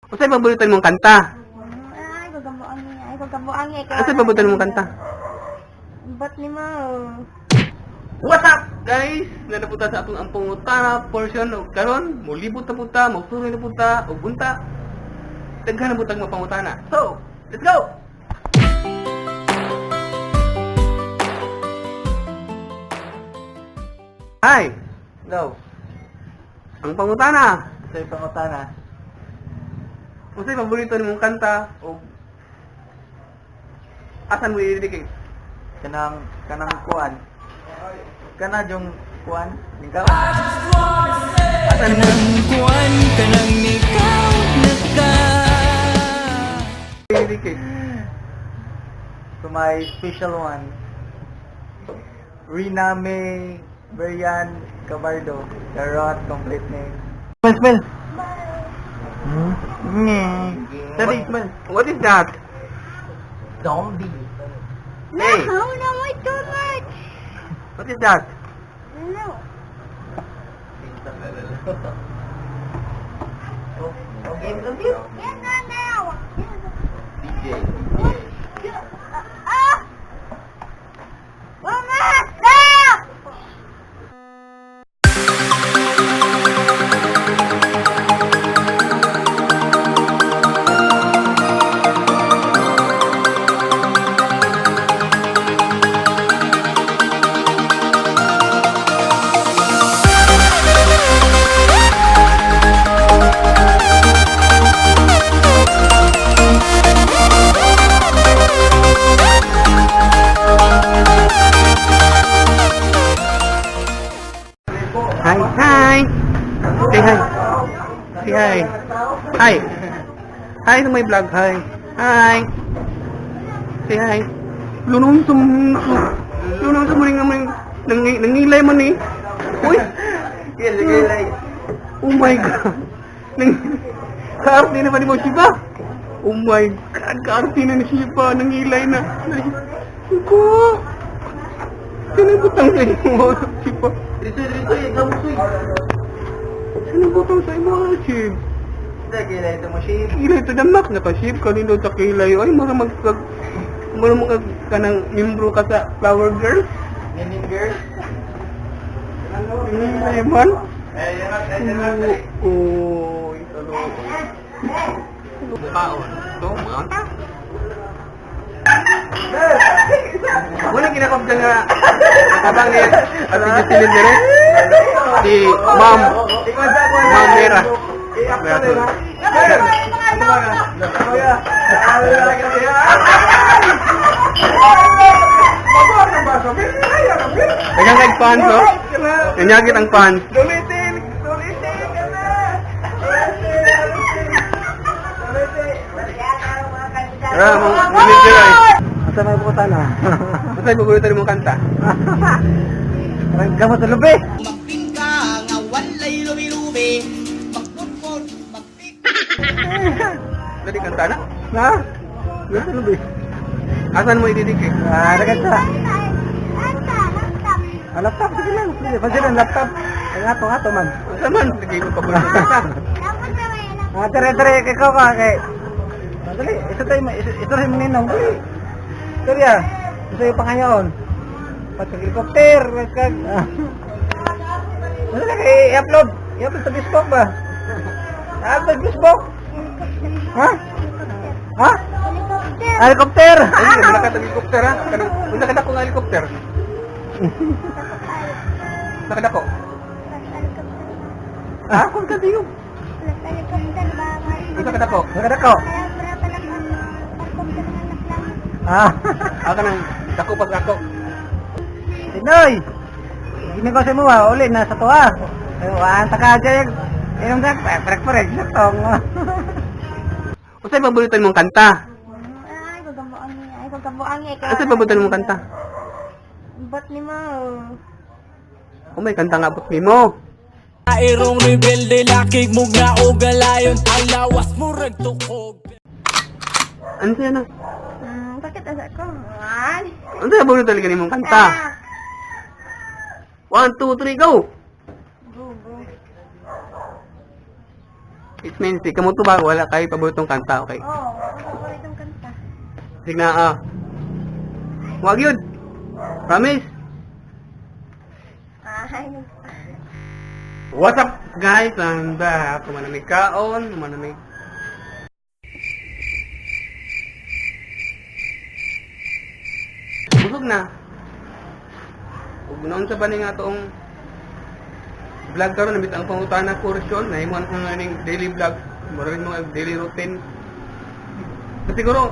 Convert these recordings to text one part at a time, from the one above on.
Unsay paborito mong kanta? Ay, kagabuangi. Unsay paborito mong kanta? Ba't ni mo? What's up, guys? Nanapunta sa atong ang pangutana portion o karon, mulibot na punta, magsuroy na punta, o bunta. Daghan na butang mapangutana. So, let's go! Hi! Go. Ang pangutana. Sa pangutana. Unsay paborito nimong kanta o asan mo i-dedicate? Kanang kuan. Kana yung kuan. Ikaw. Asan mo kuan kanang nikaw nagka i-dedicate? To my special one. Rina May Brian Cabardo. Charot, complete name. Smell. Sorry, smell. What is that? Zombie. Hey, No, wait too much. what is that? No. Okay, Yan na now. DJ. Mama! Stop! Hi, hi. Say hi. Say hi. Hi. Hi to my vlog. Hi. Hi. Say hi. Lunong sa muling nangilay man eh. Uy. Yes, okay, Oh my God. Kaarte na pa ni mo Shiba. Oh my God. Kaarte na ni Shiba. Nangilay na. Ko. Sinabutang sa iyo, Shiba. Dito, ikaw mo suy. Sinabutang sa iyo, Shib. Kailan ito mo, Shib? Kilay ito damak na ka, Shib. Kanino sa kilay. Ay, mara kanang membro ka sa Flower Girl. Meaning girl? Kilay man. Ay, Oo. Italo. Baon. Ito, mga. Muna kinakop dyan nga nakabang ni Ate Jocelyn dire. Si Ma'am Mera. Dagang kag fans oh. Kanyagit ang fans. Tara, manager ay. Asa may pangutana? Masay paborito mong kanta? Parang gamot sa lubi. magpingka nga walay lubi-lubi magputpot magpik Dali kanta na. Ha? Gamot sa lubi. Asan mo ididikit? Nagat sa. Laptop. Laptop, sige lang. Sige, pansin ang laptop. Ay, ato man. Asan man? Sige mo paborito mong kanta. Dapat na may alam. Tere, ikaw ka, kay. Dali, ito tayo maninong. Dali. Sorry ah. Gusto yung pangayon. Pag-helicopter. Ano na kay i-upload? I-upload sa Facebook ba? I-upload Facebook? Ha? Ha? Helicopter. Helicopter! Ay, wala ka helicopter ha. Wala ka dako nga helicopter. Wala ka dako. Ha? Kung ka diyo. Helicopter ba? Wala ka dako. Nakadako. Kaya para pala helicopter na naklang. Ah. Ako nang dako pag ako. Sinoy! Ginegosyo mo ba? Uli, nasa to ha. Waan ka dyan. Inong dak, parek-parek. Sakong. Unsay paborito mong kanta? Ay, kagabuangi. Unsay paborito mong kanta? Ba't ni mo? Oh, may kanta nga bot mo. Airong rebelde lakig mo nga o galayon ang lawas mo ragtukog Ano siya na? Bakit asa ko? One. Unsay paborito talaga nimong kanta? 1, 2, 3, go! Go. It means, ikaw mo to ba? Wala kayo paboritong kanta, okay? Oo, ako ko itong kanta. Sige na, Huwag yun. Promise. Ay, What's up, guys? I'm back. Manamig kaon, manamig. Busog na. Ug noon sa bani nga toong vlog karon nabit ang pangutana portion na imo ang aning daily vlog, mura rin mga daily routine. So, siguro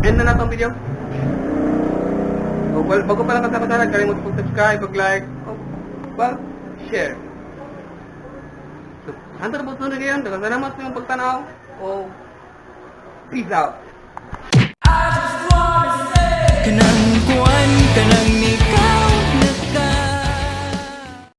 end na natong video. Well, bago pa lang katapatan, kalimut pag-subscribe, pag-like, pag-share. So, hantar po sunod ngayon. Dagang salamat sa iyong pagtanaw. Peace out. Kanang kuan